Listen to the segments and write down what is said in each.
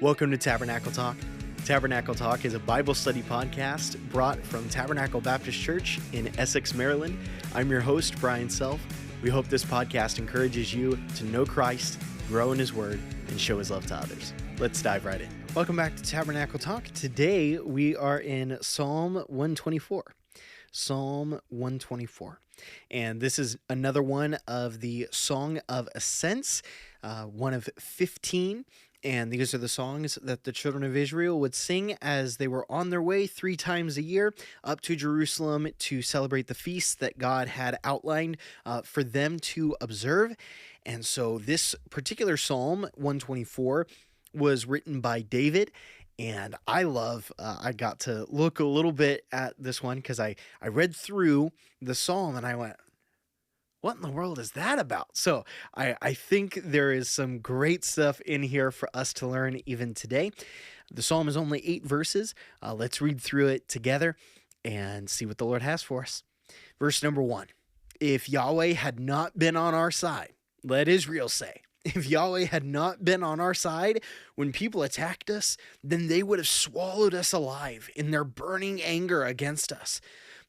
Welcome to Tabernacle Talk. Tabernacle Talk is a Bible study podcast brought from Tabernacle Baptist Church in Essex, Maryland. I'm your host, Brian Self. We hope this podcast encourages you to know Christ, grow in His Word, and show His love to others. Let's dive right in. Welcome back to Tabernacle Talk. Today we are in Psalm 124. Psalm 124. And this is another one of the Song of Ascents, one of 15. And these are the songs that the children of Israel would sing as they were on their way 3 times a year up to Jerusalem to celebrate the feasts that God had outlined for them to observe. And so this particular Psalm 124 was written by David. And I got to look a little bit at this one because I read through the Psalm and I went, what in the world is that about? So I think there is some great stuff in here for us to learn even today. The Psalm is only 8 verses. Let's read through it together and see what the Lord has for us. Verse number 1, if Yahweh had not been on our side, let Israel say, if Yahweh had not been on our side when people attacked us, then they would have swallowed us alive in their burning anger against us.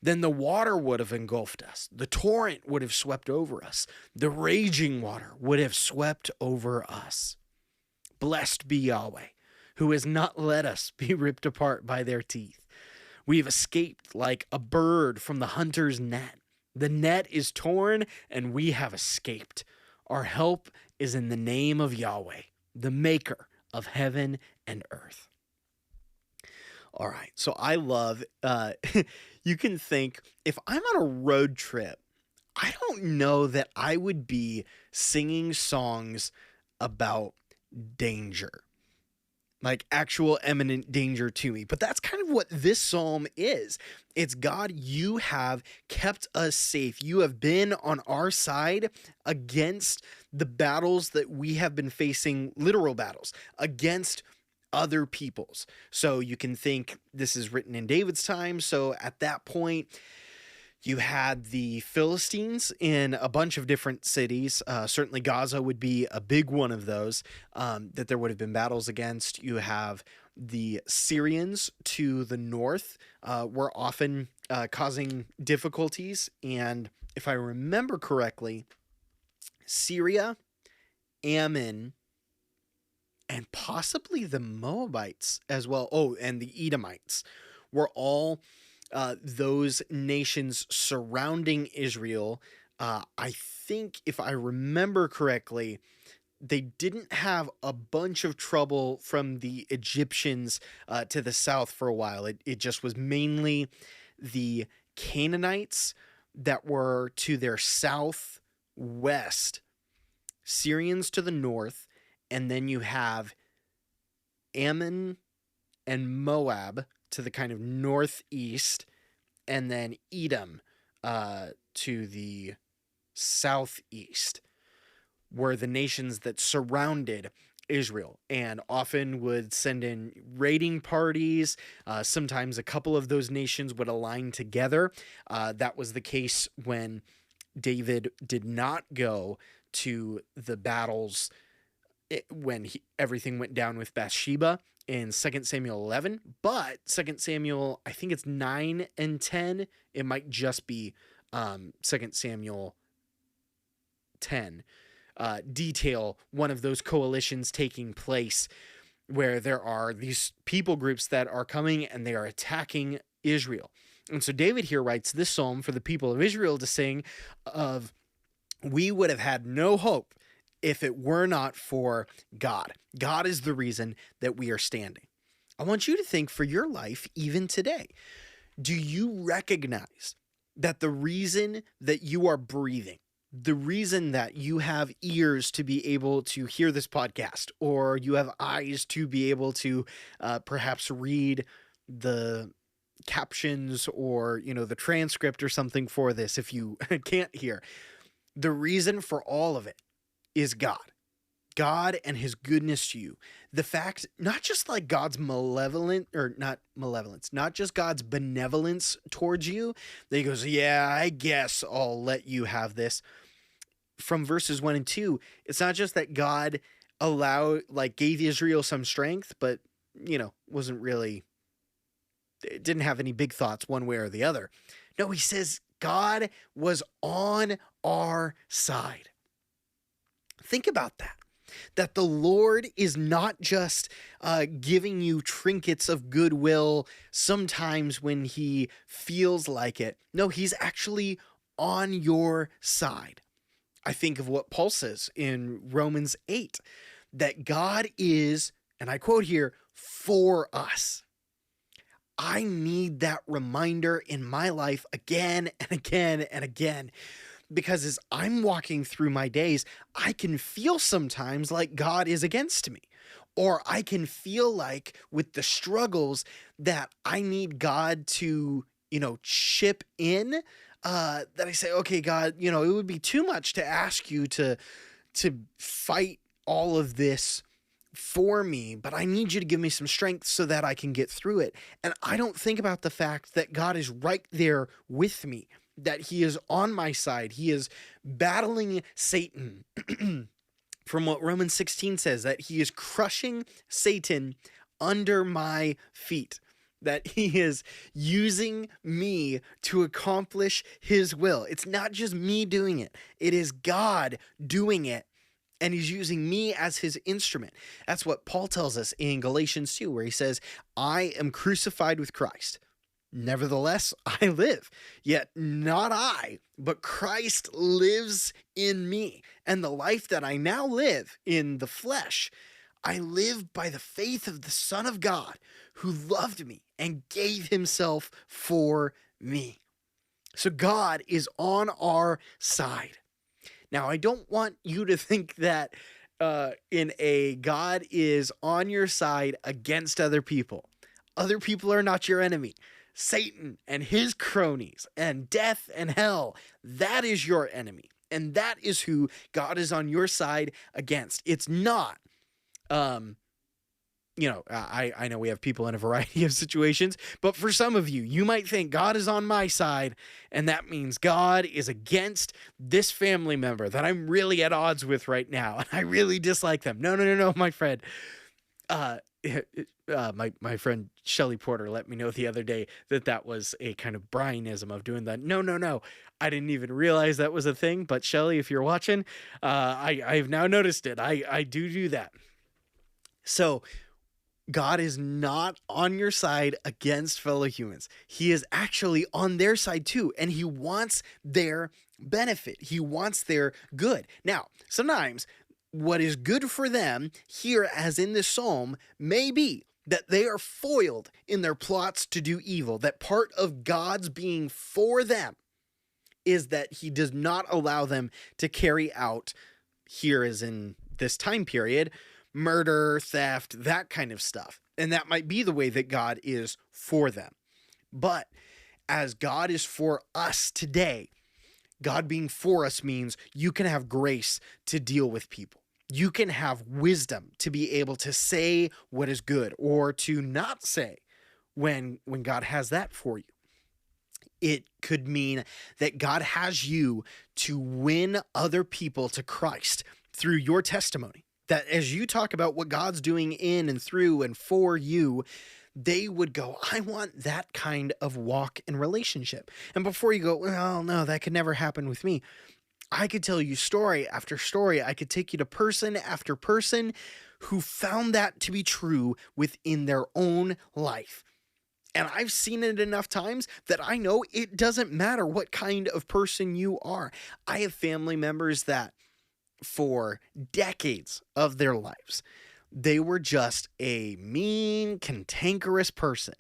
Then the water would have engulfed us. The torrent would have swept over us. The raging water would have swept over us. Blessed be Yahweh, who has not let us be ripped apart by their teeth. We have escaped like a bird from the hunter's net. The net is torn, and we have escaped. Our help is in the name of Yahweh, the maker of heaven and earth. All right, so I love, you can think, if I'm on a road trip, I don't know that I would be singing songs about danger, like actual imminent danger to me. But that's kind of what this psalm is. It's, God, you have kept us safe. You have been on our side against the battles that we have been facing, literal battles, against other peoples. So you can think this is written in David's time. So at that point, you had the Philistines in a bunch of different cities. Certainly Gaza would be a big one of those that there would have been battles against. You have the Syrians to the north were often causing difficulties. And if I remember correctly, Syria, Ammon, and possibly the Moabites as well. Oh, and the Edomites were all those nations surrounding Israel. I think, if I remember correctly, they didn't have a bunch of trouble from the Egyptians to the south for a while. It just was mainly the Canaanites that were to their southwest, Syrians to the north, and then you have Ammon and Moab to the kind of northeast, and then Edom to the southeast were the nations that surrounded Israel and often would send in raiding parties. Sometimes a couple of those nations would align together. That was the case when David did not go to the battles when everything went down with Bathsheba in 2 Samuel 11, but 2 Samuel, I think it's 9 and 10. It might just be 2 Samuel 10. Detail one of those coalitions taking place where there are these people groups that are coming and they are attacking Israel. And so David here writes this psalm for the people of Israel to sing of, we would have had no hope if it were not for God. God is the reason that we are standing. I want you to think for your life, even today. Do you recognize that the reason that you are breathing, the reason that you have ears to be able to hear this podcast, or you have eyes to be able to perhaps read the captions or, the transcript or something for this if you can't hear, the reason for all of it is God and his goodness to you. The fact, not just like God's not just God's benevolence towards you, that he goes, yeah, I guess I'll let you have this. From verses 1 and 2, it's not just that God gave Israel some strength, but, wasn't really, didn't have any big thoughts one way or the other. No, he says God was on our side. Think about that. That the Lord is not just giving you trinkets of goodwill sometimes when he feels like it. No, he's actually on your side. I think of what Paul says in Romans 8, that God is, and I quote here, for us. I need that reminder in my life again and again and again. Because as I'm walking through my days, I can feel sometimes like God is against me. Or I can feel like with the struggles that I need God to, chip in, that I say, okay, God, it would be too much to ask you to fight all of this for me, but I need you to give me some strength so that I can get through it. And I don't think about the fact that God is right there with me, that he is on my side. He is battling Satan from what Romans 16 says, that he is crushing Satan under my feet, that he is using me to accomplish his will. It's not just me doing it. It is God doing it. And he's using me as his instrument. That's what Paul tells us in Galatians 2, where he says, I am crucified with Christ. Nevertheless, I live, yet not I, but Christ lives in me. And the life that I now live in the flesh, I live by the faith of the Son of God, who loved me and gave himself for me. So God is on our side. Now, I don't want you to think that God is on your side against other people. Other people are not your enemy. Satan and his cronies and death and hell, that is your enemy. And that is who God is on your side against. It's not, I know we have people in a variety of situations, but for some of you, you might think God is on my side, and that means God is against this family member that I'm really at odds with right now, and I really dislike them. No, my friend. My friend Shelly Porter let me know the other day that was a kind of Brianism of doing that. No. I didn't even realize that was a thing, but Shelly, if you're watching, I've now noticed it. I do that. So God is not on your side against fellow humans. He is actually on their side too, and he wants their benefit. He wants their good. Now, sometimes what is good for them here, as in this psalm, may be that they are foiled in their plots to do evil, that part of God's being for them is that he does not allow them to carry out, here as in this time period, murder, theft, that kind of stuff. And that might be the way that God is for them. But as God is for us today, God being for us means you can have grace to deal with people. You can have wisdom to be able to say what is good or to not say when God has that for you. It could mean that God has you to win other people to Christ through your testimony. That as you talk about what God's doing in and through and for you, they would go, I want that kind of walk and relationship. And before you go, well, no, that could never happen with me, I could tell you story after story. I could take you to person after person who found that to be true within their own life. And I've seen it enough times that I know it doesn't matter what kind of person you are. I have family members that for decades of their lives, they were just a mean, cantankerous person.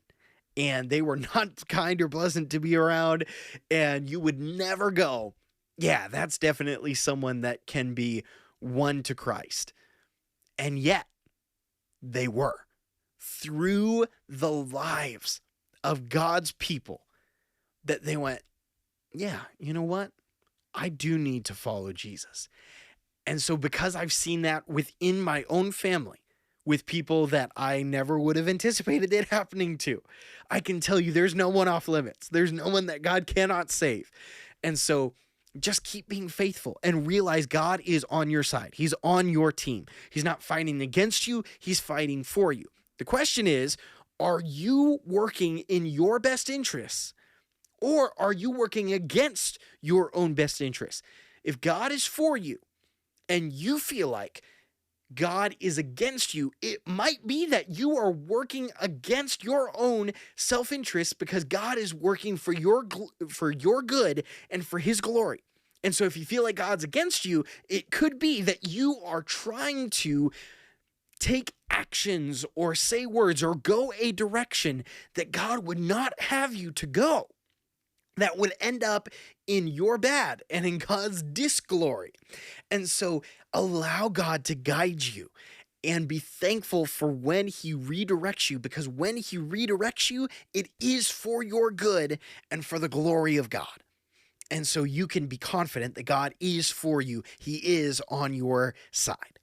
And they were not kind or pleasant to be around. And you would never go, yeah, that's definitely someone that can be won to Christ. And yet, they were. Through the lives of God's people, that they went, yeah, you know what? I do need to follow Jesus. And so because I've seen that within my own family, with people that I never would have anticipated it happening to, I can tell you there's no one off limits. There's no one that God cannot save. And so just keep being faithful and realize God is on your side. He's on your team. He's not fighting against you. He's fighting for you. The question is, are you working in your best interests, or are you working against your own best interests? If God is for you and you feel like God is against you, it might be that you are working against your own self-interest because God is working for your good and for his glory. And so if you feel like God's against you, it could be that you are trying to take actions or say words or go a direction that God would not have you to go, that would end up in your bad and in God's disglory. And so allow God to guide you and be thankful for when he redirects you, because when he redirects you, it is for your good and for the glory of God. And so you can be confident that God is for you. He is on your side.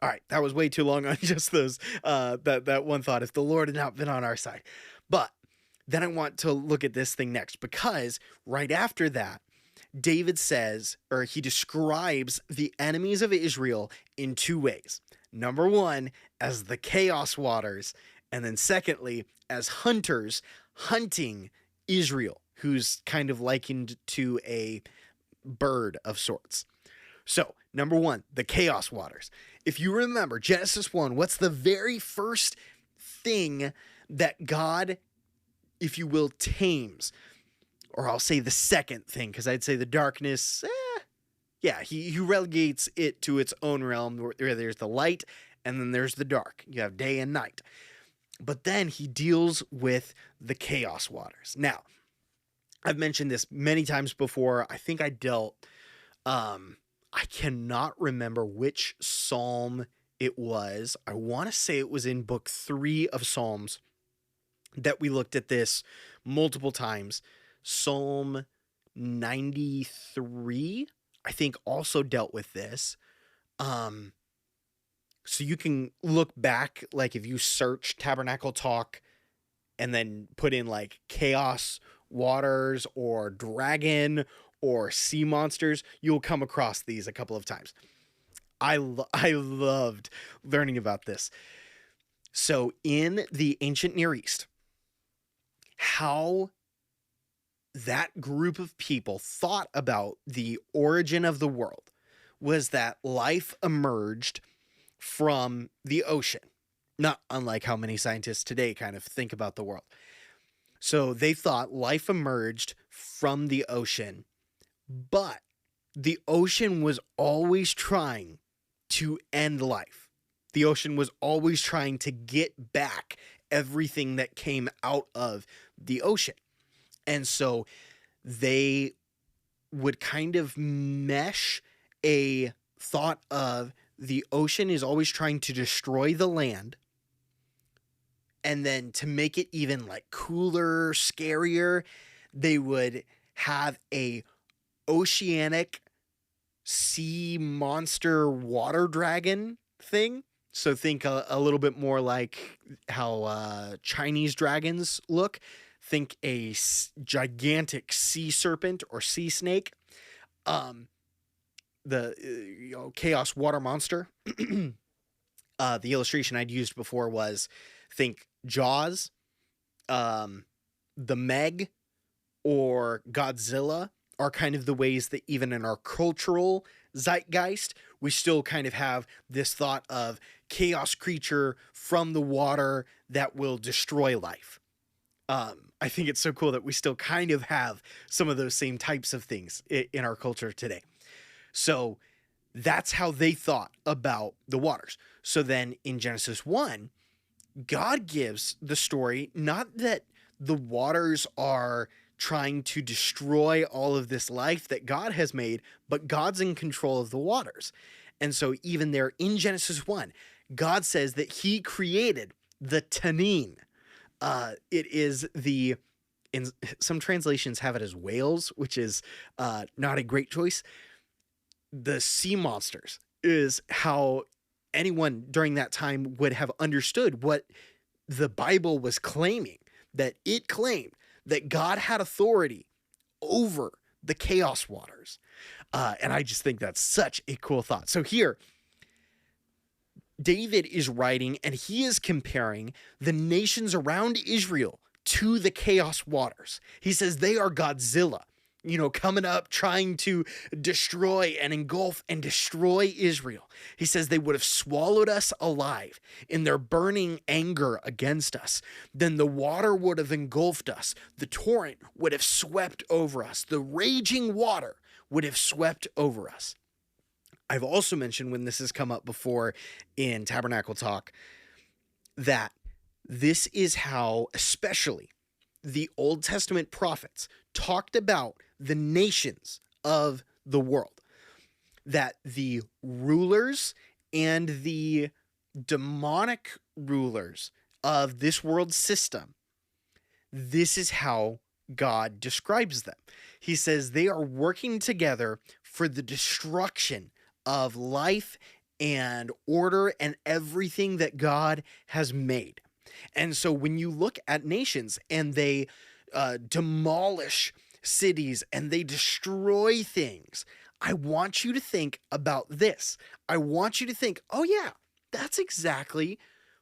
All right, that was way too long on just those, that one thought, if the Lord had not been on our side. But then I want to look at this thing next, because right after that, David says, or he describes the enemies of Israel in two ways. Number one, as the chaos waters, and then secondly, as hunters hunting Israel, who's kind of likened to a bird of sorts. So, number one, the chaos waters. If you remember Genesis 1, what's the very first thing that God, if you will, tames? Or I'll say the second thing, because I'd say the darkness, he relegates it to its own realm, where there's the light and then there's the dark. You have day and night. But then he deals with the chaos waters. Now, I've mentioned this many times before. I think I cannot remember which psalm it was. I want to say it was in book 3 of Psalms that we looked at this multiple times. Psalm 93, I think, also dealt with this. So you can look back, like if you search Tabernacle Talk and then put in like chaos waters or dragon or sea monsters, you'll come across these a couple of times. I loved learning about this. So in the ancient Near East, how that group of people thought about the origin of the world was that life emerged from the ocean, not unlike how many scientists today kind of think about the world. So they thought life emerged from the ocean, but the ocean was always trying to end life. The ocean was always trying to get back everything that came out of the ocean. And so they would kind of mesh a thought of the ocean is always trying to destroy the land. And then to make it even like cooler, scarier, they would have a oceanic sea monster water dragon thing. So think a little bit more like how Chinese dragons look. Think a gigantic sea serpent or sea snake. The chaos water monster. The illustration I'd used before was think Jaws, the Meg, or Godzilla are kind of the ways that even in our cultural zeitgeist, we still kind of have this thought of chaos creature from the water that will destroy life. I think it's so cool that we still kind of have some of those same types of things in our culture today. So that's how they thought about the waters. So then in Genesis 1, God gives the story, not that the waters are trying to destroy all of this life that God has made, but God's in control of the waters. And so even there in Genesis 1, God says that he created the Tannin. It is in some translations have it as whales, which is not a great choice. The sea monsters is how anyone during that time would have understood what the Bible was claiming, that it claimed that God had authority over the chaos waters. And I just think that's such a cool thought. So here, David is writing and he is comparing the nations around Israel to the chaos waters. He says they are Godzilla, coming up, trying to destroy and engulf and destroy Israel. He says they would have swallowed us alive in their burning anger against us. Then the water would have engulfed us. The torrent would have swept over us. The raging water would have swept over us. I've also mentioned, when this has come up before in Tabernacle Talk, that this is how especially the Old Testament prophets talked about the nations of the world, that the rulers and the demonic rulers of this world system, this is how God describes them. He says they are working together for the destruction of life and order and everything that God has made. And so when you look at nations and they demolish cities and they destroy things, I want you to think about this. I want you to think, oh yeah, that's exactly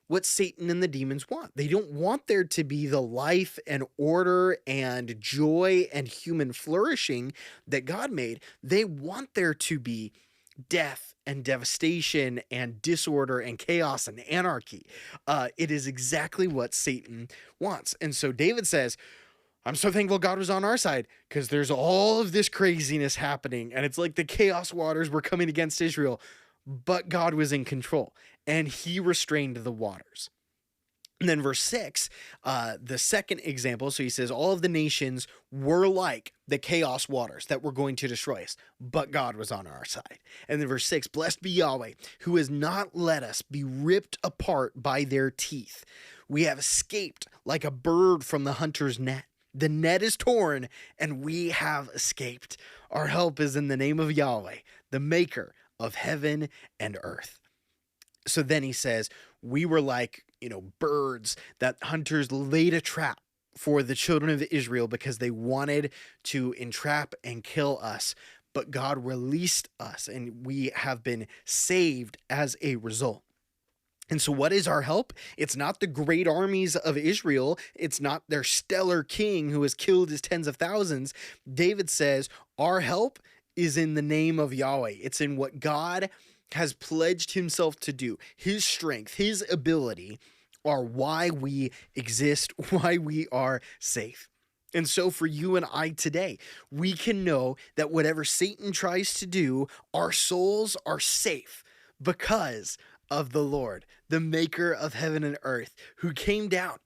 what Satan and the demons want. They don't want there to be the life and order and joy and human flourishing that God made. They want there to be death and devastation and disorder and chaos and anarchy. It is exactly what Satan wants. And so David says, I'm so thankful God was on our side, because there's all of this craziness happening and it's like the chaos waters were coming against Israel, but God was in control and he restrained the waters. And then verse 6, the second example, so he says all of the nations were like the chaos waters that were going to destroy us, but God was on our side. And then verse 6, blessed be Yahweh, who has not let us be ripped apart by their teeth. We have escaped like a bird from the hunter's net. The net is torn and we have escaped. Our help is in the name of Yahweh, the maker of heaven and earth. So then he says, we were like, birds that hunters laid a trap for the children of Israel because they wanted to entrap and kill us. But God released us and we have been saved as a result. And so what is our help? It's not the great armies of Israel. It's not their stellar king who has killed his tens of thousands. David says our help is in the name of Yahweh. It's in what God has pledged himself to do. His strength, his ability are why we exist, why we are safe. And so for you and I today, we can know that whatever Satan tries to do, our souls are safe because of the Lord, the maker of heaven and earth, who came down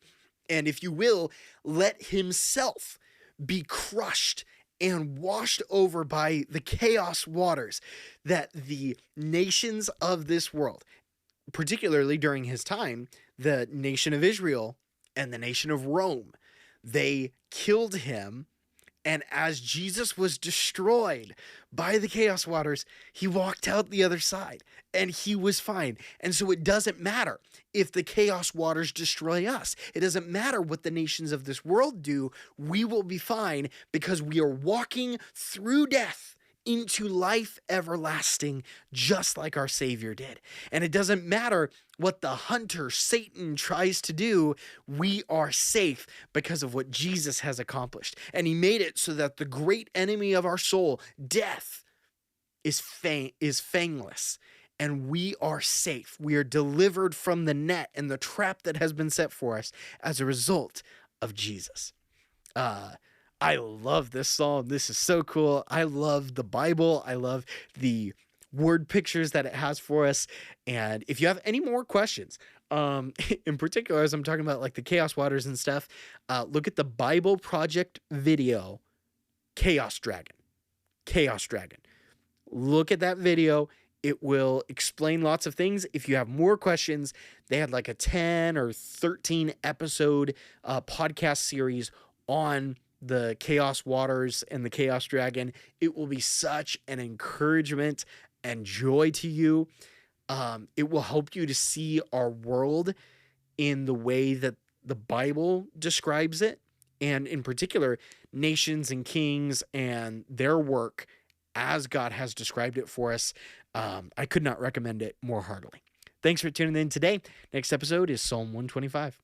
and, if you will, let himself be crushed and washed over by the chaos waters that the nations of this world, particularly during his time, the nation of Israel and the nation of Rome, they killed him. And as Jesus was destroyed by the chaos waters, he walked out the other side and he was fine. And so it doesn't matter if the chaos waters destroy us. It doesn't matter what the nations of this world do. We will be fine because we are walking through death into life everlasting, just like our Savior did. And it doesn't matter what the hunter, Satan, tries to do. We are safe because of what Jesus has accomplished. And he made it so that the great enemy of our soul, death, is fangless. And we are safe. We are delivered from the net and the trap that has been set for us as a result of Jesus. I love this psalm. This is so cool. I love the Bible. I love the word pictures that it has for us. And if you have any more questions, in particular, as I'm talking about like the chaos waters and stuff, look at the Bible Project video, Chaos Dragon. Look at that video. It will explain lots of things. If you have more questions, they had like a 10 or 13 episode podcast series on the chaos waters and the chaos dragon. It will be such an encouragement and joy to you. It will help you to see our world in the way that the Bible describes it, and in particular, nations and kings and their work as God has described it for us. I could not recommend it more heartily. Thanks for tuning in today. Next episode is Psalm 125.